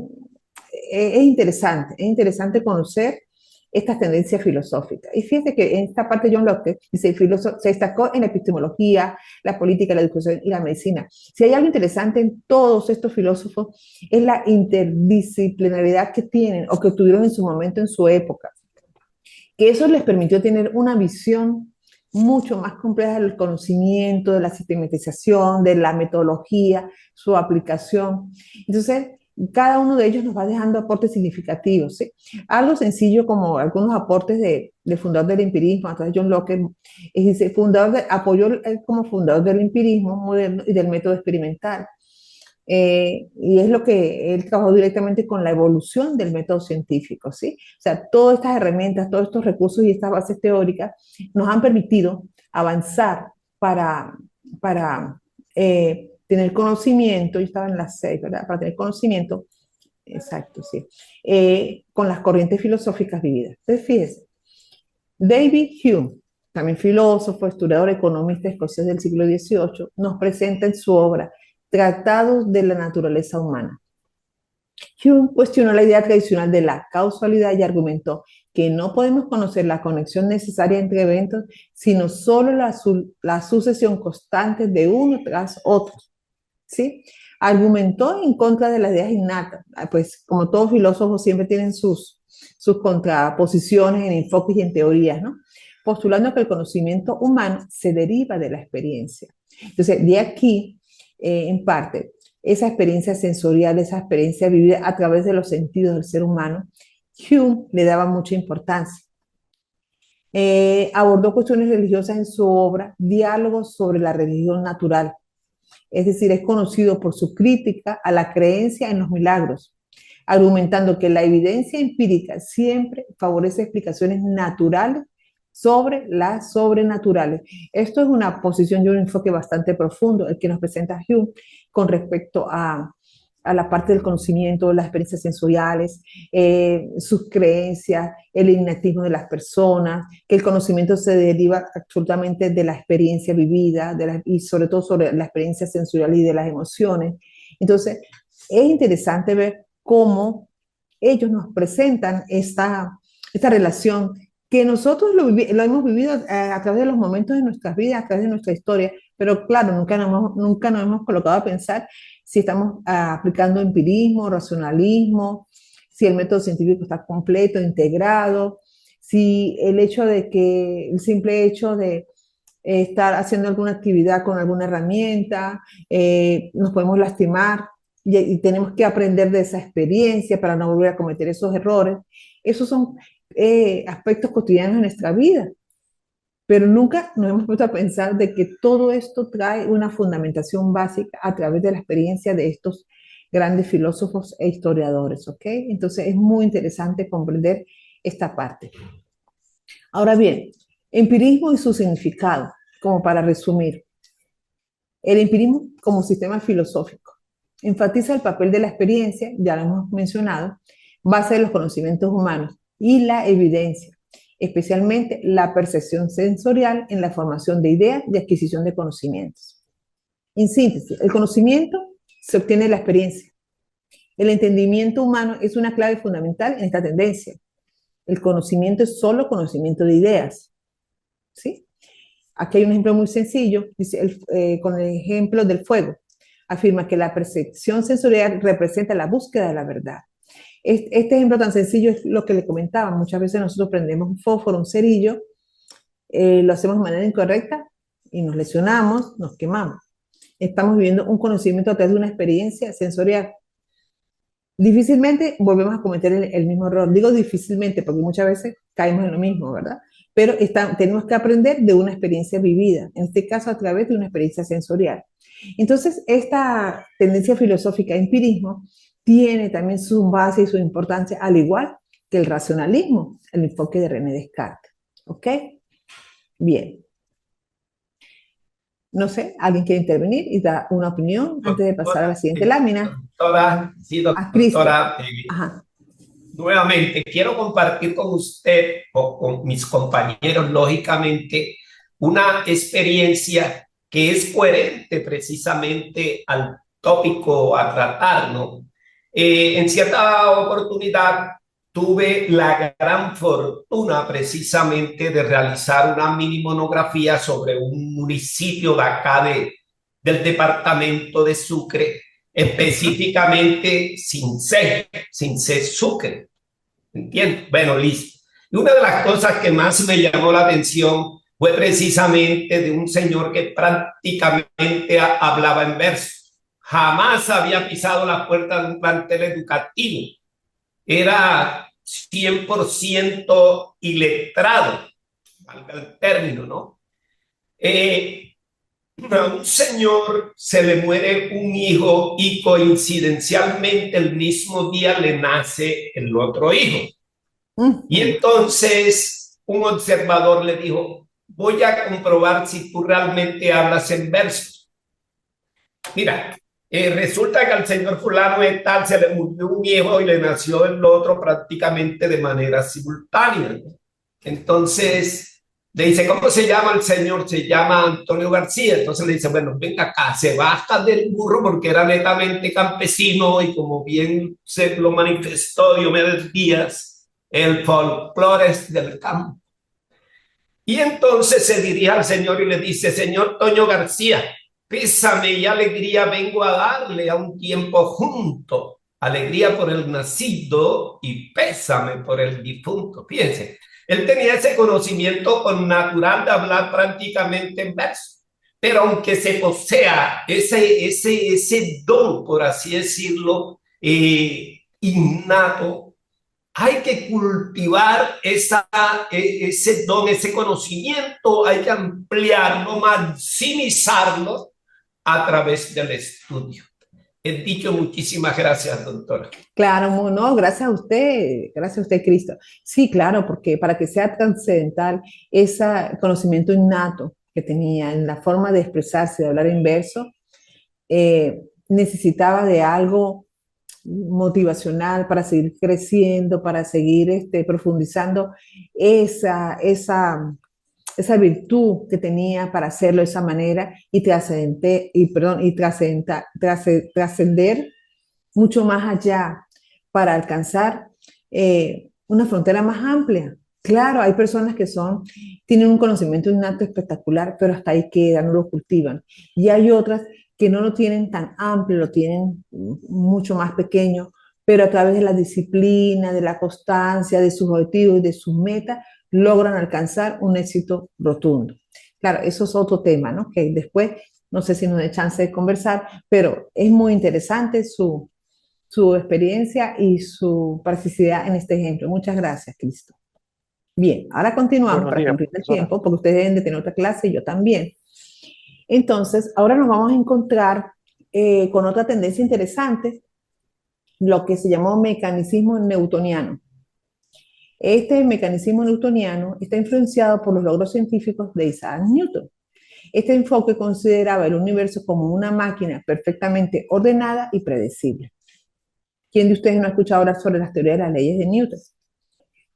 interesante conocer estas tendencias filosóficas. Y fíjate que en esta parte John Locke dice, se destacó en la epistemología, la política, la educación y la medicina. Si hay algo interesante en todos estos filósofos es la interdisciplinariedad que tienen o que tuvieron en su momento, en su época, que eso les permitió tener una visión mucho más compleja del conocimiento, de la sistematización, de la metodología, su aplicación. Entonces, cada uno de ellos nos va dejando aportes significativos, ¿sí? Algo sencillo como algunos aportes del fundador del empirismo, entonces John Locke, dice, apoyó como fundador del empirismo moderno y del método experimental. Y es lo que él trabajó directamente con la evolución del método científico, ¿sí? O sea, todas estas herramientas, todos estos recursos y estas bases teóricas nos han permitido avanzar para tener conocimiento, yo estaba en las 6, ¿verdad? Para tener conocimiento, exacto, sí, con las corrientes filosóficas vividas. Entonces, fíjese, David Hume, también filósofo, historiador, economista escocés del siglo XVIII, nos presenta en su obra Tratados de la naturaleza humana. Hume cuestionó la idea tradicional de la causalidad y argumentó que no podemos conocer la conexión necesaria entre eventos, sino solo la sucesión constante de uno tras otro, ¿sí? Argumentó en contra de las ideas innatas, pues como todos filósofos siempre tienen sus contraposiciones en enfoques y en teorías, ¿no? Postulando que el conocimiento humano se deriva de la experiencia. Entonces, de aquí, en parte, esa experiencia sensorial, esa experiencia vivida a través de los sentidos del ser humano, Hume le daba mucha importancia. Abordó cuestiones religiosas en su obra Diálogos sobre la religión natural. Es decir, es conocido por su crítica a la creencia en los milagros, argumentando que la evidencia empírica siempre favorece explicaciones naturales sobre las sobrenaturales. Esto es una posición y un enfoque bastante profundo, el que nos presenta Hume con respecto a la parte del conocimiento, las experiencias sensoriales, sus creencias, el innatismo de las personas, que el conocimiento se deriva absolutamente de la experiencia vivida y sobre todo sobre la experiencia sensorial y de las emociones. Entonces, es interesante ver cómo ellos nos presentan esta relación que nosotros lo hemos vivido a través de los momentos de nuestras vidas, a través de nuestra historia, pero claro, nunca nos hemos colocado a pensar si estamos aplicando empirismo, racionalismo, si el método científico está completo, integrado, si el simple hecho de estar haciendo alguna actividad con alguna herramienta, nos podemos lastimar y tenemos que aprender de esa experiencia para no volver a cometer esos errores. Esos son aspectos cotidianos de nuestra vida, pero nunca nos hemos puesto a pensar de que todo esto trae una fundamentación básica a través de la experiencia de estos grandes filósofos e historiadores, ¿ok? Entonces es muy interesante comprender esta parte. Ahora bien, empirismo y su significado, como para resumir. El empirismo como sistema filosófico enfatiza el papel de la experiencia, ya lo hemos mencionado, base de los conocimientos humanos y la evidencia, especialmente la percepción sensorial en la formación de ideas y adquisición de conocimientos. En síntesis, el conocimiento se obtiene de la experiencia. El entendimiento humano es una clave fundamental en esta tendencia. El conocimiento es solo conocimiento de ideas, ¿sí? Aquí hay un ejemplo muy sencillo, dice con el ejemplo del fuego. Afirma que la percepción sensorial representa la búsqueda de la verdad. Este ejemplo tan sencillo es lo que le comentaba. Muchas veces nosotros prendemos un fósforo, un cerillo, lo hacemos de manera incorrecta y nos lesionamos, nos quemamos. Estamos viviendo un conocimiento a través de una experiencia sensorial. Difícilmente volvemos a cometer el mismo error. Digo difícilmente porque muchas veces caemos en lo mismo, ¿verdad? Pero tenemos que aprender de una experiencia vivida, en este caso a través de una experiencia sensorial. Entonces, esta tendencia filosófica, empirismo, tiene también su base y su importancia, al igual que el racionalismo, el enfoque de René Descartes. ¿Ok? Bien. No sé, ¿alguien quiere intervenir y dar una opinión antes de pasar a la siguiente lámina? Doctora, sí, A Cristo. doctora, Ajá. nuevamente quiero compartir con usted o con mis compañeros, lógicamente, una experiencia que es coherente precisamente al tópico a tratar, ¿no? En cierta oportunidad tuve la gran fortuna precisamente de realizar una mini monografía sobre un municipio de acá del departamento de Sucre, específicamente Sincé, Sucre. ¿Entiendes? Bueno, listo. Y una de las cosas que más me llamó la atención fue precisamente de un señor que prácticamente hablaba en verso. Jamás había pisado la puerta de un plantel educativo. Era 100% iletrado, valga el término, ¿no? A un señor se le muere un hijo y coincidencialmente el mismo día le nace el otro hijo. Y entonces un observador le dijo, voy a comprobar si tú realmente hablas en versos. Mira, resulta que al señor fulano de tal se le murió un hijo y le nació el otro prácticamente de manera simultánea. Entonces le dice, ¿cómo se llama el señor? Se llama Antonio García. Entonces le dice, bueno, venga acá, se baja del burro porque era netamente campesino y como bien se lo manifestó Diomedes Díaz, el folclore es del campo. Y entonces se dirige al señor y le dice, señor Toño García, pésame y alegría vengo a darle a un tiempo junto. Alegría por el nacido y pésame por el difunto. Fíjense, él tenía ese conocimiento connatural de hablar prácticamente en verso. Pero aunque se posea ese don, por así decirlo, innato, hay que cultivar ese don, ese conocimiento, hay que ampliarlo, maximizarlo a través del estudio. He dicho muchísimas gracias, doctora. Claro, no, gracias a usted, Cristo. Sí, claro, porque para que sea trascendental ese conocimiento innato que tenía en la forma de expresarse, de hablar en verso, necesitaba de algo motivacional para seguir creciendo, para seguir profundizando esa virtud que tenía para hacerlo de esa manera y trascender mucho más allá para alcanzar una frontera más amplia. Claro, hay personas que tienen un conocimiento innato espectacular, pero hasta ahí quedan, no lo cultivan. Y hay otras que no lo tienen tan amplio, lo tienen mucho más pequeño, pero a través de la disciplina, de la constancia, de sus objetivos y de sus metas, logran alcanzar un éxito rotundo. Claro, eso es otro tema, ¿no? Que después, no sé si nos dé chance de conversar, pero es muy interesante su experiencia y su practicidad en este ejemplo. Muchas gracias, Cristo. Bien, ahora continuamos para cumplir el tiempo, porque ustedes deben de tener otra clase y yo también. Entonces, ahora nos vamos a encontrar con otra tendencia interesante, lo que se llamó mecanicismo newtoniano. Este mecanismo newtoniano está influenciado por los logros científicos de Isaac Newton. Este enfoque consideraba el universo como una máquina perfectamente ordenada y predecible. ¿Quién de ustedes no ha escuchado hablar sobre las teorías de las leyes de Newton?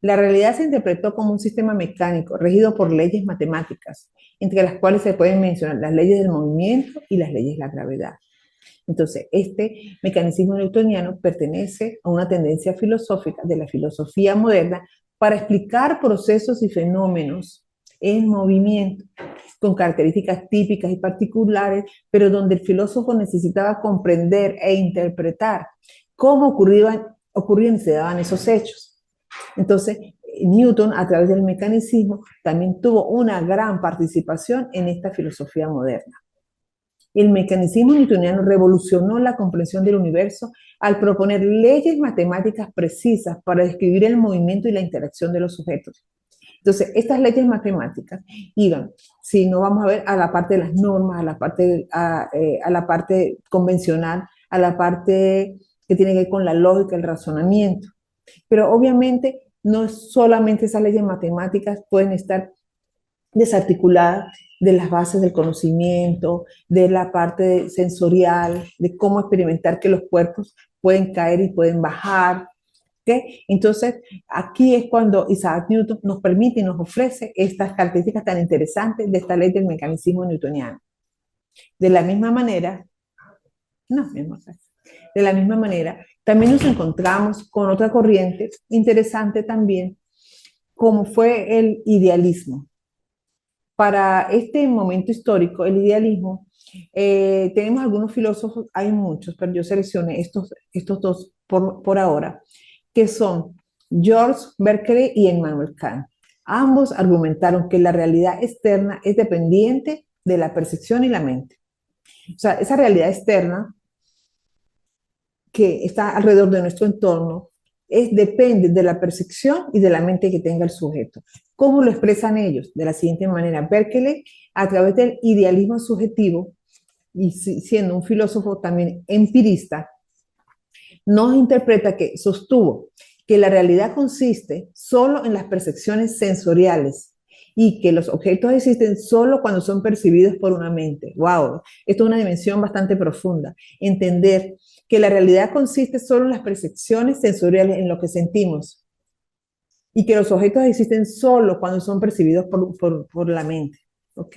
La realidad se interpretó como un sistema mecánico regido por leyes matemáticas, entre las cuales se pueden mencionar las leyes del movimiento y las leyes de la gravedad. Entonces, este mecanismo newtoniano pertenece a una tendencia filosófica de la filosofía moderna para explicar procesos y fenómenos en movimiento, con características típicas y particulares, pero donde el filósofo necesitaba comprender e interpretar cómo ocurrían ocurrían y se daban esos hechos. Entonces, Newton, a través del mecanicismo, también tuvo una gran participación en esta filosofía moderna. El mecanicismo newtoniano revolucionó la comprensión del universo al proponer leyes matemáticas precisas para describir el movimiento y la interacción de los sujetos. Entonces, estas leyes matemáticas iban, si no vamos a ver, a la parte de las normas, a la parte convencional, a la parte que tiene que ver con la lógica, el razonamiento. Pero obviamente no solamente esas leyes matemáticas pueden estar desarticuladas de las bases del conocimiento, de la parte sensorial, de cómo experimentar que los cuerpos pueden caer y pueden bajar. ¿Okay? Entonces, aquí es cuando Isaac Newton nos permite y nos ofrece estas características tan interesantes de esta ley del mecanismo newtoniano. De la misma manera, de la misma manera, también nos encontramos con otra corriente interesante también, como fue el idealismo. Para este momento histórico, el idealismo, tenemos algunos filósofos, hay muchos, pero yo seleccioné estos dos por ahora, que son George Berkeley y Immanuel Kant. Ambos argumentaron que la realidad externa es dependiente de la percepción y la mente. O sea, esa realidad externa que está alrededor de nuestro entorno depende de la percepción y de la mente que tenga el sujeto. ¿Cómo lo expresan ellos? De la siguiente manera, Berkeley, a través del idealismo subjetivo, y siendo un filósofo también empirista, nos interpreta que sostuvo que la realidad consiste solo en las percepciones sensoriales y que los objetos existen solo cuando son percibidos por una mente. ¡Wow! Esto es una dimensión bastante profunda. Entender que la realidad consiste solo en las percepciones sensoriales, en lo que sentimos, y que los objetos existen solo cuando son percibidos por la mente. ¿Ok?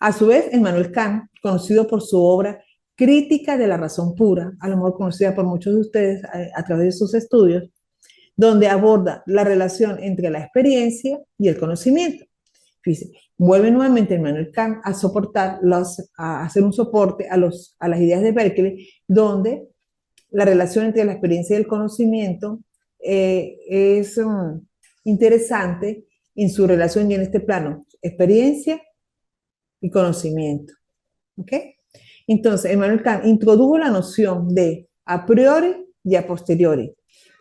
A su vez, Immanuel Kant, conocido por su obra Crítica de la razón pura, a lo mejor conocida por muchos de ustedes a través de sus estudios, donde aborda la relación entre la experiencia y el conocimiento. Fíjense, vuelve nuevamente Immanuel Kant a hacer un soporte a las ideas de Berkeley, donde la relación entre la experiencia y el conocimiento es interesante en su relación y en este plano, experiencia y conocimiento. ¿Ok? Entonces, Immanuel Kant introdujo la noción de a priori y a posteriori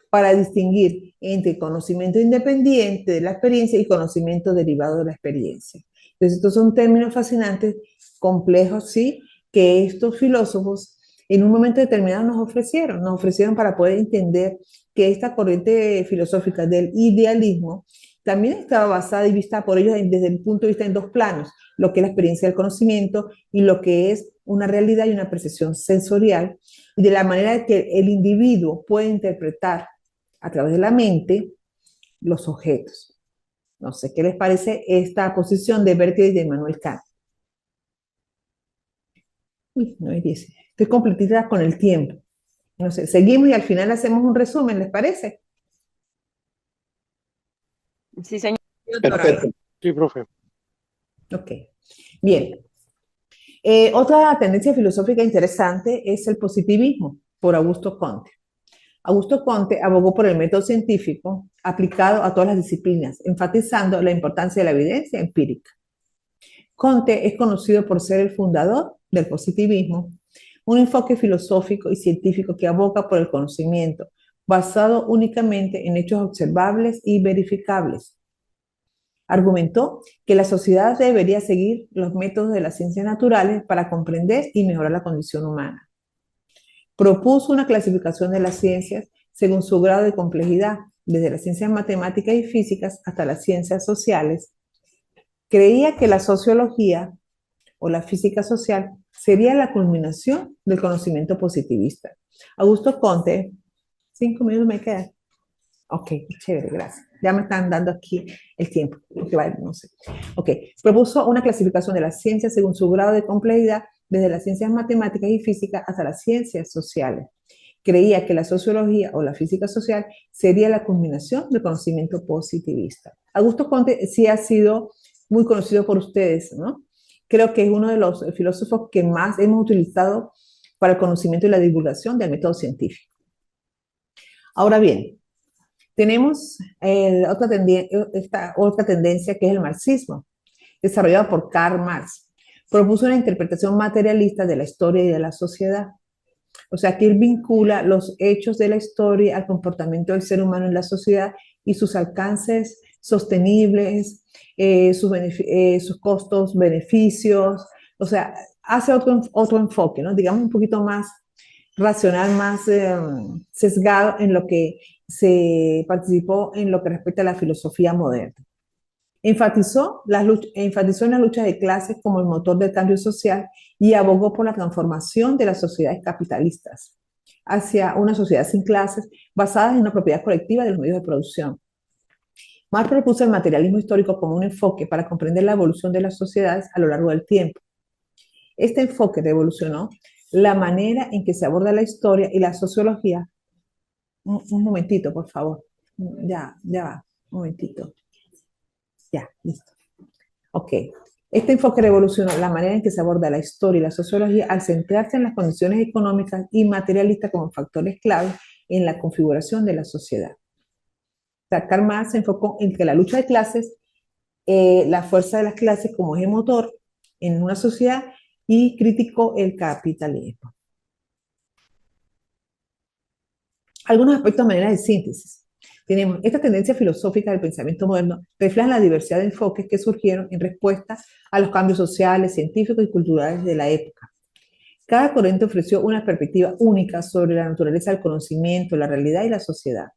para distinguir entre conocimiento independiente de la experiencia y conocimiento derivado de la experiencia. Entonces, estos son términos fascinantes, complejos, sí, que estos filósofos en un momento determinado nos ofrecieron para poder entender que esta corriente filosófica del idealismo también estaba basada y vista por ellos desde el punto de vista en dos planos, lo que es la experiencia del conocimiento y lo que es una realidad y una percepción sensorial, y de la manera que el individuo puede interpretar a través de la mente los objetos. No sé qué les parece esta posición de Berkeley y de Immanuel Kant. Uy, no hay 10. Estoy completita con el tiempo. No sé, seguimos y al final hacemos un resumen, ¿les parece? Sí, señor. Perfecto. Sí, profe. Ok, bien. Otra tendencia filosófica interesante es el positivismo, por Augusto Comte. Augusto Comte abogó por el método científico aplicado a todas las disciplinas, enfatizando la importancia de la evidencia empírica. Comte es conocido por ser el fundador del positivismo, un enfoque filosófico y científico que aboga por el conocimiento, basado únicamente en hechos observables y verificables. Argumentó que la sociedad debería seguir los métodos de las ciencias naturales para comprender y mejorar la condición humana. Propuso una clasificación de las ciencias según su grado de complejidad, desde las ciencias matemáticas y físicas hasta las ciencias sociales. Creía que la sociología o la física social sería la culminación del conocimiento positivista. Augusto Comte, 5 minutos me quedan. Ok, chévere, gracias. Ya me están dando aquí el tiempo. No sé. Ok, propuso una clasificación de las ciencias según su grado de complejidad, desde las ciencias matemáticas y físicas hasta las ciencias sociales. Creía que la sociología o la física social sería la culminación del conocimiento positivista. Augusto Comte sí ha sido muy conocido por ustedes, ¿no? Creo que es uno de los filósofos que más hemos utilizado para el conocimiento y la divulgación del método científico. Ahora bien, tenemos esta otra tendencia que es el marxismo, desarrollado por Karl Marx. Propuso una interpretación materialista de la historia y de la sociedad. O sea, que él vincula los hechos de la historia al comportamiento del ser humano en la sociedad y sus alcances sostenibles, sus costos, beneficios. O sea, hace otro enfoque, ¿no? Digamos un poquito más racional, más sesgado en lo que se participó en lo que respecta a la filosofía moderna. Enfatizó en la lucha de clases como el motor del cambio social y abogó por la transformación de las sociedades capitalistas hacia una sociedad sin clases basada en una propiedad colectiva de los medios de producción. Marx propuso el materialismo histórico como un enfoque para comprender la evolución de las sociedades a lo largo del tiempo. Este enfoque revolucionó la manera en que se aborda la historia y la sociología. Un momentito, por favor. Ya va, un momentito. Ya, listo. Ok. Este enfoque revolucionó la manera en que se aborda la historia y la sociología al centrarse en las condiciones económicas y materialistas como factores clave en la configuración de la sociedad. Karl Marx se enfocó en que la lucha de clases, la fuerza de las clases como eje motor en una sociedad y criticó el capitalismo. Algunos aspectos de manera de síntesis. Tenemos esta tendencia filosófica del pensamiento moderno, refleja la diversidad de enfoques que surgieron en respuesta a los cambios sociales, científicos y culturales de la época. Cada corriente ofreció una perspectiva única sobre la naturaleza del conocimiento, la realidad y la sociedad.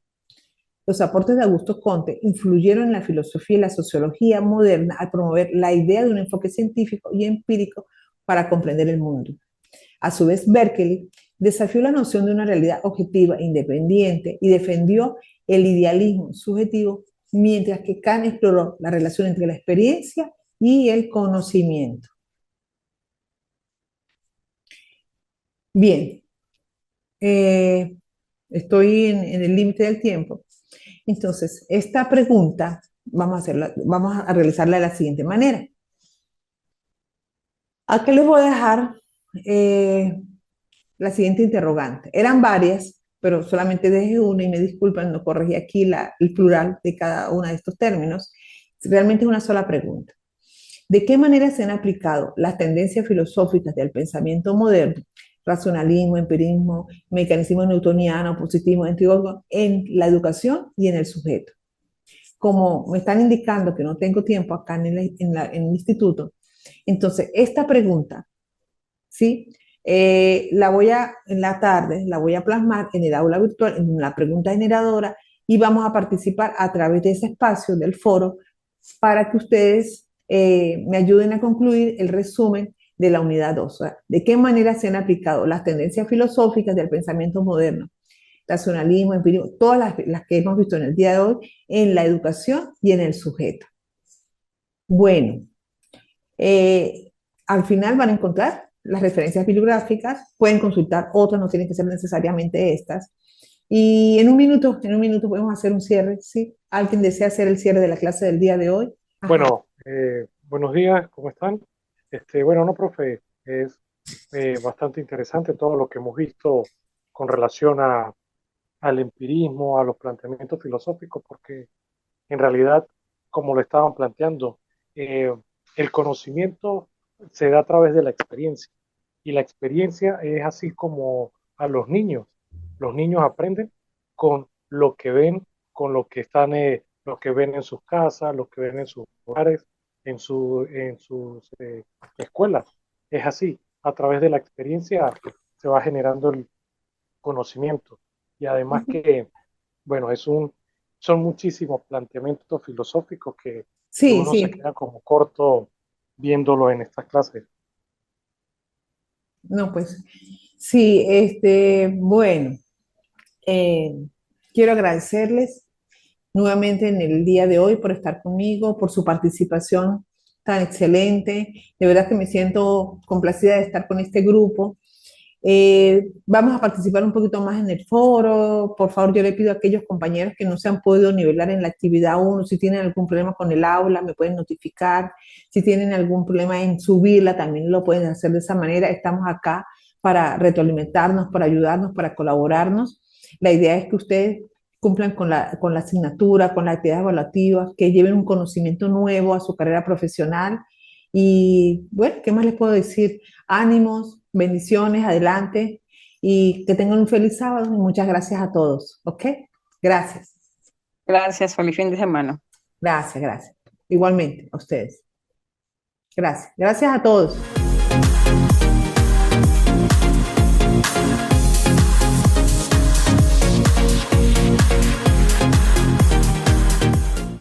Los aportes de Augusto Comte influyeron en la filosofía y la sociología moderna al promover la idea de un enfoque científico y empírico para comprender el mundo. A su vez, Berkeley desafió la noción de una realidad objetiva e independiente y defendió el idealismo subjetivo, mientras que Kant exploró la relación entre la experiencia y el conocimiento. Bien, estoy en el límite del tiempo. Entonces, esta pregunta vamos a realizarla de la siguiente manera. Aquí les voy a dejar la siguiente interrogante. Eran varias, pero solamente dejé una y me disculpan, no corregí aquí el plural de cada uno de estos términos. Realmente es una sola pregunta. ¿De qué manera se han aplicado las tendencias filosóficas del pensamiento moderno, racionalismo, empirismo, mecanismo newtoniano, positivismo, en la educación y en el sujeto? Como me están indicando que no tengo tiempo acá en el instituto, entonces esta pregunta, ¿sí? En la tarde, la voy a plasmar en el aula virtual, en la pregunta generadora, y vamos a participar a través de ese espacio del foro para que ustedes me ayuden a concluir el resumen de la unidad 2. O sea, de qué manera se han aplicado las tendencias filosóficas del pensamiento moderno, racionalismo, empirismo, todas las que hemos visto en el día de hoy, en la educación y en el sujeto. Bueno, al final van a encontrar las referencias bibliográficas, pueden consultar otras, no tienen que ser necesariamente estas. Y en un minuto podemos hacer un cierre, ¿sí? ¿Alguien desea hacer el cierre de la clase del día de hoy? Ajá. Bueno, buenos días, ¿cómo están? Bueno, no, profe, es bastante interesante todo lo que hemos visto con relación al empirismo, a los planteamientos filosóficos, porque en realidad, como lo estaban planteando, el conocimiento se da a través de la experiencia, y la experiencia es así como a los niños. Los niños aprenden con lo que ven, con lo que ven en sus casas, lo que ven en sus hogares, en sus escuelas. Es así, a través de la experiencia se va generando el conocimiento. Y además que, bueno, son muchísimos planteamientos filosóficos que Sí, uno se queda como corto viéndolo en estas clases. No, pues sí, bueno, quiero agradecerles nuevamente en el día de hoy por estar conmigo, por su participación tan excelente. De verdad que me siento complacida de estar con este grupo. Vamos a participar un poquito más en el foro. Por favor, yo le pido a aquellos compañeros que no se han podido nivelar en la actividad 1, si tienen algún problema con el aula, me pueden notificar. Si tienen algún problema en subirla, también lo pueden hacer de esa manera. Estamos acá para retroalimentarnos, para ayudarnos, para colaborarnos. La idea es que ustedes cumplan con la asignatura, con las actividades evaluativas, que lleven un conocimiento nuevo a su carrera profesional. Y bueno, ¿qué más les puedo decir? Ánimos, bendiciones, adelante y que tengan un feliz sábado y muchas gracias a todos, ¿ok? Gracias, Gracias, feliz fin de semana. gracias. Igualmente a ustedes. Gracias a todos.